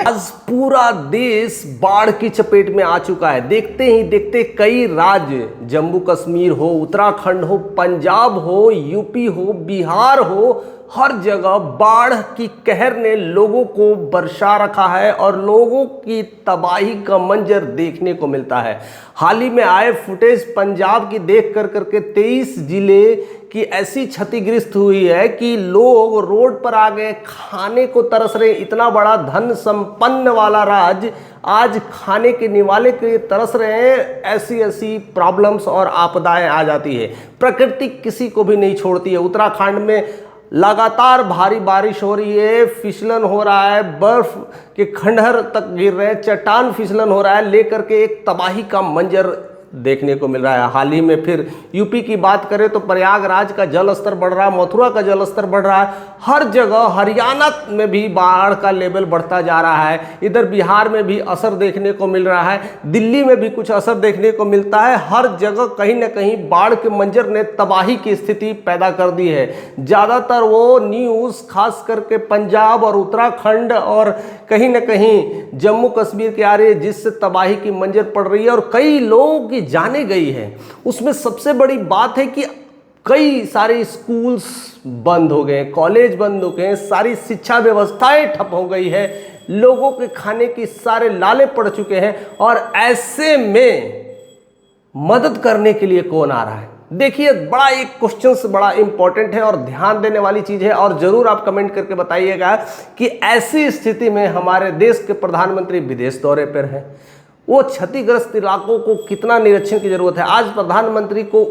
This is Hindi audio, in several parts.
आज पूरा देश बाढ़ की चपेट में आ चुका है। देखते ही देखते कई राज्य, जम्मू कश्मीर हो, उत्तराखंड हो, पंजाब हो, यूपी हो, बिहार हो, हर जगह बाढ़ की कहर ने लोगों को बरसा रखा है और लोगों की तबाही का मंजर देखने को मिलता है। हाल ही में आए फुटेज पंजाब की देख करके 23 जिले की ऐसी क्षतिग्रस्त हुई है कि लोग रोड पर आ गए, खाने को तरस रहे। इतना बड़ा धन संपन्न वाला राज्य आज खाने के निवाले के लिए तरस रहे हैं। ऐसी ऐसी प्रॉब्लम्स और आपदाएं आ जाती है। प्रकृति किसी को भी नहीं छोड़ती है। उत्तराखंड में लगातार भारी बारिश हो रही है, फिसलन हो रहा है, बर्फ के खंडहर तक गिर रहे हैं, चट्टान फिसलन हो रहा है, लेकर के एक तबाही का मंजर देखने को मिल रहा है। हाल ही में फिर यूपी की बात करें तो प्रयागराज का जल स्तर बढ़ रहा है, मथुरा का जल स्तर बढ़ रहा है। हर जगह हरियाणा में भी बाढ़ का लेवल बढ़ता जा रहा है। इधर बिहार में भी असर देखने को मिल रहा है, दिल्ली में भी कुछ असर देखने को मिलता है। हर जगह कहीं ना कहीं बाढ़ के मंजर ने तबाही की स्थिति पैदा कर दी है। ज़्यादातर वो न्यूज़ खास करके पंजाब और उत्तराखंड और कहीं ना कहीं जम्मू कश्मीर के आ रही है, जिससे तबाही की मंजर पड़ रही है और कई लोगों की जाने गई है। उसमें सबसे बड़ी बात है कि कई सारे स्कूल्स बंद हो गए, कॉलेज बंद हो गए, सारी शिक्षा व्यवस्थाएं ठप हो गई है, लोगों के खाने की सारे लाले पड़ चुके हैं। और ऐसे में मदद करने के लिए कौन आ रहा है? देखिए, बड़ा एक क्वेश्चन से बड़ा इंपॉर्टेंट है और ध्यान देने वाली चीज है। और जरूर आप कमेंट करके बताइएगा कि ऐसी स्थिति में हमारे देश के प्रधानमंत्री विदेश दौरे पर हैं। वो क्षतिग्रस्त इलाकों को कितना निरीक्षण की जरूरत है। आज प्रधानमंत्री को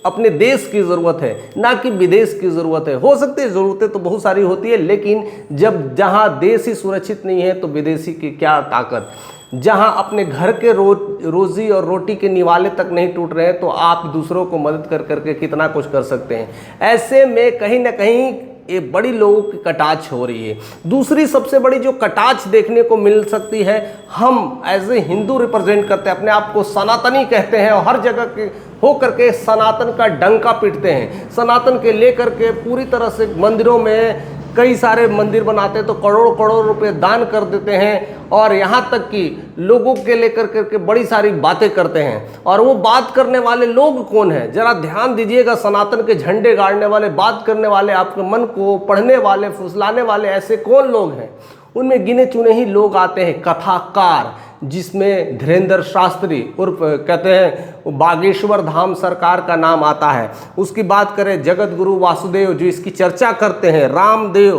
अपने देश की ज़रूरत है, ना कि विदेश की ज़रूरत है। हो सकती है ज़रूरतें तो बहुत सारी होती है, लेकिन जब जहां देश ही सुरक्षित नहीं है तो विदेशी की क्या ताकत। जहां अपने घर के रोजी और रोटी के निवाले तक नहीं टूट रहे हैं तो आप दूसरों को मदद कर करके कितना कुछ कर सकते हैं। ऐसे में कहीं ना कहीं ये बड़ी लोगों की कटाक्ष हो रही है। दूसरी सबसे बड़ी जो कटाक्ष देखने को मिल सकती है, हम एज ए हिंदू रिप्रेजेंट करते हैं, अपने आप को सनातनी कहते हैं और हर जगह के हो करके सनातन का डंका पीटते हैं। सनातन के लेकर के पूरी तरह से मंदिरों में कई सारे मंदिर बनाते हैं तो करोड़ करोड़ रुपए दान कर देते हैं और यहाँ तक कि लोगों के लेकर करके बड़ी सारी बातें करते हैं। और वो बात करने वाले लोग कौन हैं? जरा ध्यान दीजिएगा। सनातन के झंडे गाड़ने वाले, बात करने वाले, आपके मन को पढ़ने वाले, फुसलाने वाले ऐसे कौन लोग हैं? उनमें गिने चुने ही लोग आते हैं। कथाकार, जिसमें धीरेन्द्र शास्त्री उर्फ कहते हैं बागेश्वर धाम सरकार का नाम आता है। उसकी बात करें जगत गुरु वासुदेव जो इसकी चर्चा करते हैं, रामदेव,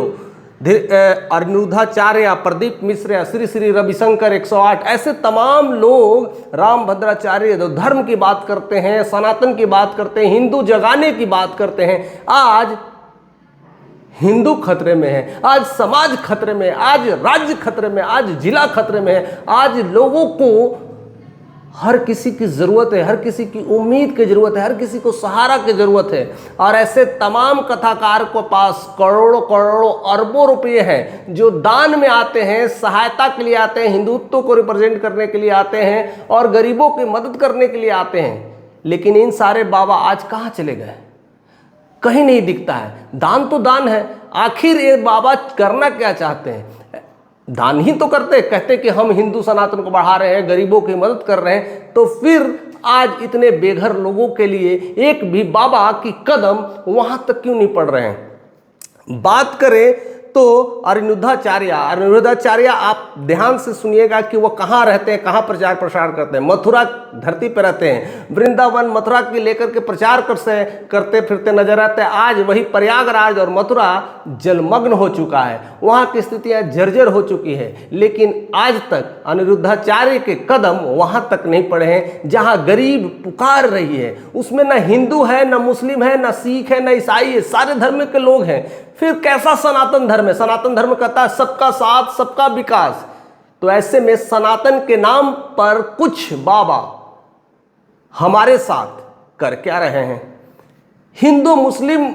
अनिरुद्धाचार्य, प्रदीप मिश्र, श्री श्री रविशंकर 108, ऐसे तमाम लोग, राम भद्राचार्य जो धर्म की बात करते हैं, सनातन की बात करते हैं, हिंदू जगाने की बात करते हैं। आज हिंदू खतरे में है, आज समाज खतरे में, आज राज्य खतरे में, आज जिला खतरे में है। आज लोगों को हर किसी की ज़रूरत है, हर किसी की उम्मीद की ज़रूरत है, हर किसी को सहारा की ज़रूरत है। और ऐसे तमाम कथाकार को पास करोड़ों करोड़ों अरबों रुपये हैं जो दान में आते हैं, सहायता के लिए आते हैं, हिंदुत्व को रिप्रेजेंट करने के लिए आते हैं और गरीबों की मदद करने के लिए आते हैं। लेकिन इन सारे बाबा आज कहाँ चले गए? कहीं नहीं दिखता है। दान तो दान है, आखिर ये बाबा करना क्या चाहते हैं? दान ही तो करते, कहते कि हम हिंदू सनातन को बढ़ा रहे हैं, गरीबों की मदद कर रहे हैं, तो फिर आज इतने बेघर लोगों के लिए एक भी बाबा की कदम वहां तक क्यों नहीं पड़ रहे हैं? बात करें तो अनिरुद्धाचार्य आप ध्यान से सुनिएगा कि वो कहाँ रहते हैं, कहाँ प्रचार प्रसार करते हैं। मथुरा धरती पर रहते हैं, वृंदावन मथुरा के लेकर के प्रचार करते फिरते नजर आते हैं। आज वही प्रयागराज और मथुरा जलमग्न हो चुका है, वहाँ की स्थितियाँ जर्जर हो चुकी है। लेकिन आज तक अनिरुद्धाचार्य के कदम वहाँ तक नहीं पड़े हैं जहाँ गरीब पुकार रही है। उसमें न हिंदू है, न मुस्लिम है, न सिख है, न ईसाई है, सारे धर्म के लोग हैं। फिर कैसा सनातन धर्म है? सनातन धर्म कहता है सबका साथ, सबका विकास। तो ऐसे में सनातन के नाम पर कुछ बाबा हमारे साथ कर क्या रहे हैं? हिंदू, मुस्लिम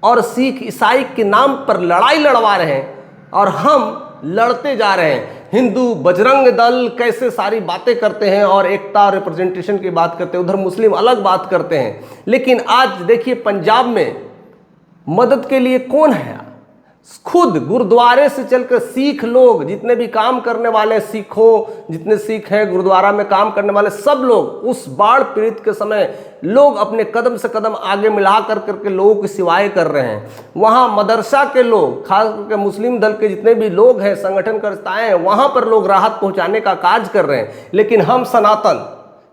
और सिख, ईसाई के नाम पर लड़ाई लड़वा रहे हैं और हम लड़ते जा रहे हैं। हिंदू बजरंग दल कैसे सारी बातें करते हैं और एकता और रिप्रेजेंटेशन की बात करते हैं, उधर मुस्लिम अलग बात करते हैं। लेकिन आज देखिए पंजाब में मदद के लिए कौन है? खुद गुरुद्वारे से चलकर सिख लोग, जितने भी काम करने वाले सिखों, जितने सिख हैं गुरुद्वारा में काम करने वाले, सब लोग उस बाढ़ पीड़ित के समय लोग अपने कदम से कदम आगे मिला करके लोगों की सेवाएं कर रहे हैं। वहाँ मदरसा के लोग, खास करके मुस्लिम दल के जितने भी लोग हैं, संगठनकर्ता हैं, वहाँ पर लोग राहत पहुँचाने का कार्य कर रहे हैं। लेकिन हम सनातन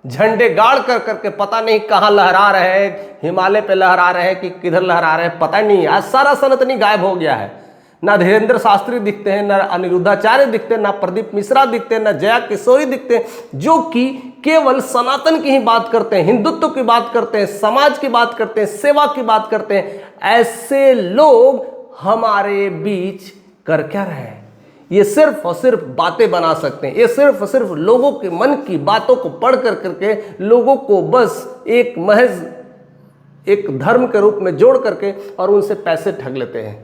झंडे गाड़ करके पता नहीं कहाँ लहरा रहे हैं, हिमालय पे लहरा रहे हैं कि किधर लहरा रहे हैं, पता नहीं। आज सारा सनातनी गायब हो गया है। ना धीरेन्द्र शास्त्री दिखते हैं, ना अनिरुद्धाचार्य दिखते हैं, ना प्रदीप मिश्रा दिखते हैं, ना जया किशोरी दिखते हैं, जो कि केवल सनातन की ही बात करते हैं, हिंदुत्व की बात करते हैं, समाज की बात करते हैं, सेवा की बात करते हैं। ऐसे लोग हमारे बीच कर क्या रहे हैं? ये सिर्फ और सिर्फ बातें बना सकते हैं। ये सिर्फ और सिर्फ लोगों के मन की बातों को पढ़ करके लोगों को बस एक महज एक धर्म के रूप में जोड़ करके और उनसे पैसे ठग लेते हैं।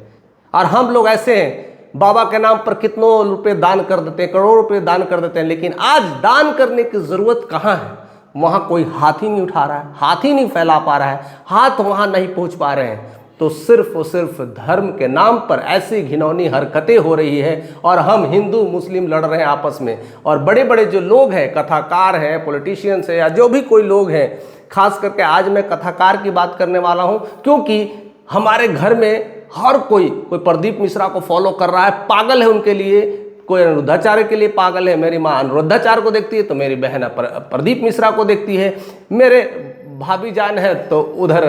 और हम लोग ऐसे हैं, बाबा के नाम पर कितनों रुपए दान कर देते हैं, करोड़ों रुपए दान कर देते हैं, लेकिन आज दान करने की ज़रूरत कहाँ है? वहाँ कोई हाथ ही नहीं उठा रहा है, हाथ ही नहीं फैला पा रहा है, हाथ वहाँ नहीं पहुँच पा रहे हैं। तो सिर्फ और सिर्फ धर्म के नाम पर ऐसी घिनौनी हरकतें हो रही है और हम हिंदू मुस्लिम लड़ रहे हैं आपस में। और बड़े बड़े जो लोग हैं, कथाकार हैं, पॉलिटिशियंस हैं, या जो भी कोई लोग हैं, खास करके आज मैं कथाकार की बात करने वाला हूँ, क्योंकि हमारे घर में हर कोई प्रदीप मिश्रा को फॉलो कर रहा है, पागल है उनके लिए। कोई अनिरुद्धाचार्य के लिए पागल है, मेरी माँ अनिरुद्धाचार्य को देखती है तो मेरी बहन प्रदीप मिश्रा को देखती है, मेरे भाभी जान है तो उधर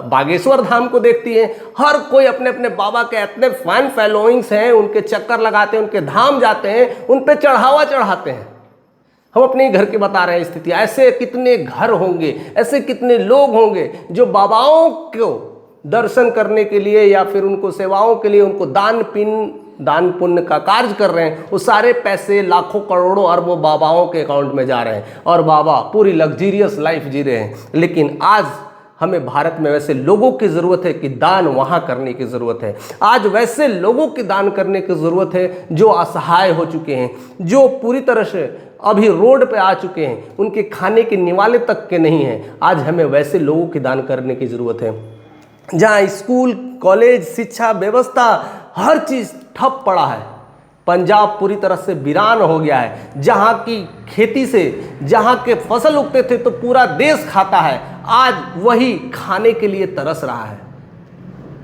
बागेश्वर धाम को देखती है। हर कोई अपने अपने बाबा के इतने फैन फॉलोइंग्स हैं, उनके चक्कर लगाते हैं, उनके धाम जाते हैं, उन पे चढ़ावा चढ़ाते हैं। हम अपने घर की बता रहे हैं स्थिति। ऐसे कितने घर होंगे, ऐसे कितने लोग होंगे जो बाबाओं को दर्शन करने के लिए या फिर उनको सेवाओं के लिए उनको दान पुण्य का कार्य कर रहे हैं। वो सारे पैसे लाखों करोड़ों अरबों बाबाओं के अकाउंट में जा रहे हैं और बाबा पूरी लग्जीरियस लाइफ जी रहे हैं। लेकिन आज हमें भारत में वैसे लोगों की ज़रूरत है कि दान वहाँ करने की ज़रूरत है। आज वैसे लोगों की दान करने की ज़रूरत है जो असहाय हो चुके हैं, जो पूरी तरह से अभी रोड पे आ चुके हैं, उनके खाने के निवाले तक के नहीं हैं। आज हमें वैसे लोगों की दान करने की ज़रूरत है जहाँ स्कूल कॉलेज शिक्षा व्यवस्था हर चीज़ ठप पड़ा है। पंजाब पूरी तरह से वीरान हो गया है। जहाँ की खेती से जहाँ के फसल उगते थे तो पूरा देश खाता है, आज वही खाने के लिए तरस रहा है।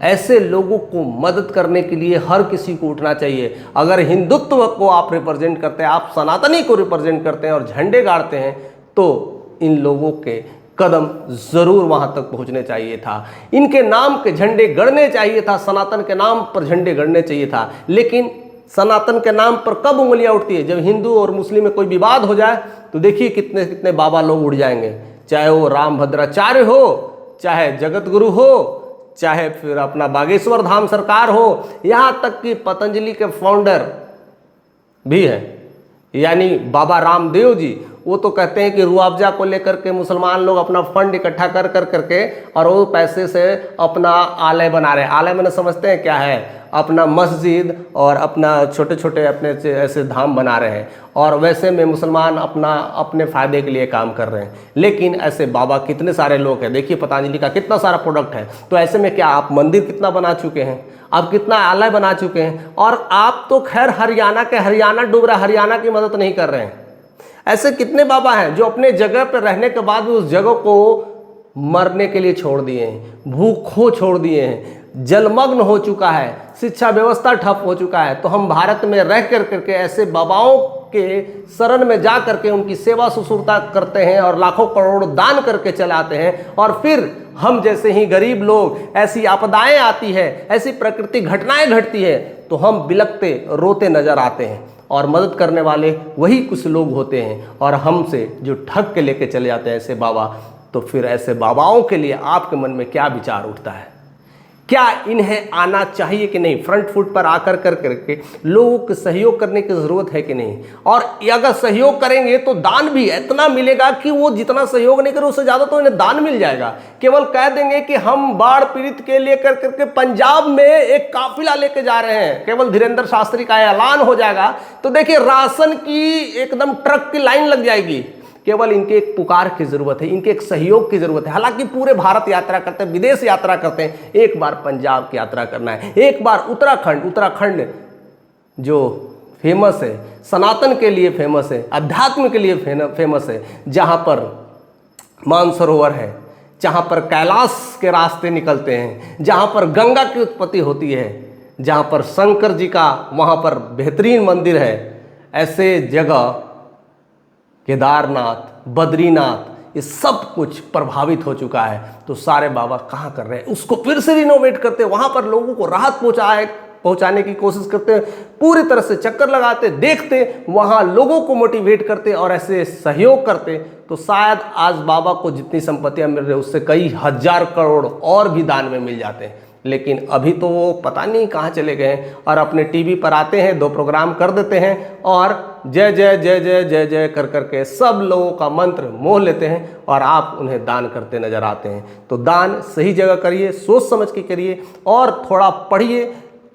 ऐसे लोगों को मदद करने के लिए हर किसी को उठना चाहिए। अगर हिंदुत्व को आप रिप्रेजेंट करते हैं, आप सनातनी को रिप्रेजेंट करते हैं और झंडे गाड़ते हैं, तो इन लोगों के कदम जरूर वहां तक पहुंचने चाहिए था। इनके नाम के झंडे गड़ने चाहिए था, सनातन के नाम पर झंडे गड़ने चाहिए था। लेकिन सनातन के नाम पर कब उंगलियां उठती है? जब हिंदू और मुस्लिम में कोई विवाद हो जाए तो देखिए कितने कितने बाबा लोग उड़ जाएंगे, चाहे वो रामभद्राचार्य हो, चाहे जगत गुरु हो, चाहे फिर अपना बागेश्वर धाम सरकार हो, यहाँ तक कि पतंजलि के फाउंडर भी है यानी बाबा रामदेव जी। वो तो कहते हैं कि रुआवजा को लेकर के मुसलमान लोग अपना फंड इकट्ठा कर करके और वो पैसे से अपना आलय बना रहे हैं। आलय मैंने समझते हैं क्या है? अपना मस्जिद और अपना छोटे छोटे अपने ऐसे धाम बना रहे हैं और वैसे में मुसलमान अपने फ़ायदे के लिए काम कर रहे हैं। लेकिन ऐसे बाबा कितने सारे लोग हैं, देखिए पतंजलि का कितना सारा प्रोडक्ट है। तो ऐसे में क्या आप मंदिर कितना बना चुके हैं, आप कितना आलय बना चुके हैं, और आप तो खैर हरियाणा डूब रहा, हरियाणा की मदद नहीं कर रहे हैं। ऐसे कितने बाबा हैं जो अपने जगह पर रहने के बाद भी उस जगह को मरने के लिए छोड़ दिए हैं, भूखों छोड़ दिए हैं, जलमग्न हो चुका है, शिक्षा व्यवस्था ठप हो चुका है। तो हम भारत में रह करके ऐसे बाबाओं के शरण में जा करके उनकी सेवा शुश्रूषा करते हैं और लाखों करोड़ दान करके चलाते हैं, और फिर हम जैसे ही गरीब लोग ऐसी आपदाएं आती है, ऐसी प्राकृतिक घटनाएं घटती है तो हम बिलखते रोते नजर आते हैं। और मदद करने वाले वही कुछ लोग होते हैं और हमसे जो ठग के लेके चले जाते हैं ऐसे बाबा। तो फिर ऐसे बाबाओं के लिए आपके मन में क्या विचार उठता है? क्या इन्हें आना चाहिए कि नहीं? फ्रंट फुट पर आकर करके लोगों को सहयोग करने की ज़रूरत है कि नहीं? और अगर सहयोग करेंगे तो दान भी इतना मिलेगा कि वो जितना सहयोग नहीं करे उससे ज़्यादा तो इन्हें दान मिल जाएगा। केवल कह देंगे कि हम बाढ़ पीड़ित के लिए करके पंजाब में एक काफिला लेके जा रहे हैं, केवल धीरेन्द्र शास्त्री का ऐलान हो जाएगा तो देखिए राशन की एकदम ट्रक की लाइन लग जाएगी। केवल इनके एक पुकार की जरूरत है, इनके एक सहयोग की जरूरत है। हालांकि पूरे भारत यात्रा करते हैं, विदेश यात्रा करते हैं, एक बार पंजाब की यात्रा करना है, एक बार उत्तराखंड जो फेमस है, सनातन के लिए फेमस है, अध्यात्म के लिए फेमस है, जहां पर मानसरोवर है, जहां पर कैलाश के रास्ते निकलते हैं, जहां पर गंगा की उत्पत्ति होती है, जहां पर शंकर जी का वहां पर बेहतरीन मंदिर है। ऐसे जगह केदारनाथ, बद्रीनाथ, ये सब कुछ प्रभावित हो चुका है। तो सारे बाबा कहाँ कर रहे हैं? उसको फिर से रिनोवेट करते हैं, वहाँ पर लोगों को राहत पहुँचाने की कोशिश करते हैं, पूरी तरह से चक्कर लगाते, देखते, वहाँ लोगों को मोटिवेट करते और ऐसे सहयोग करते तो शायद आज बाबा को जितनी संपत्तियाँ मिल रही है उससे कई हजार करोड़ और भी दान में मिल जाते हैं। लेकिन अभी तो वो पता नहीं कहाँ चले गए हैं और अपने टीवी पर आते हैं, 2 प्रोग्राम कर देते हैं और जय जय जय जय जय जय कर करके सब लोगों का मंत्र मोह लेते हैं और आप उन्हें दान करते नजर आते हैं। तो दान सही जगह करिए, सोच समझ के करिए और थोड़ा पढ़िए,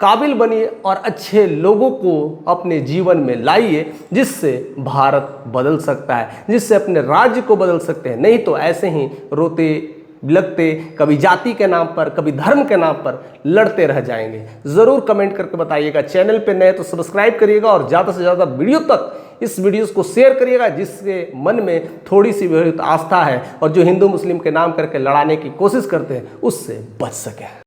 काबिल बनिए और अच्छे लोगों को अपने जीवन में लाइए, जिससे भारत बदल सकता है, जिससे अपने राज्य को बदल सकते हैं। नहीं तो ऐसे ही रोते लगते, कभी जाति के नाम पर, कभी धर्म के नाम पर लड़ते रह जाएंगे। ज़रूर कमेंट करके बताइएगा। चैनल पे नए तो सब्सक्राइब करिएगा और ज़्यादा से ज़्यादा वीडियो तक इस वीडियोस को शेयर करिएगा, जिसके मन में थोड़ी सी भी आस्था है और जो हिंदू मुस्लिम के नाम करके लड़ाने की कोशिश करते हैं उससे बच सकें।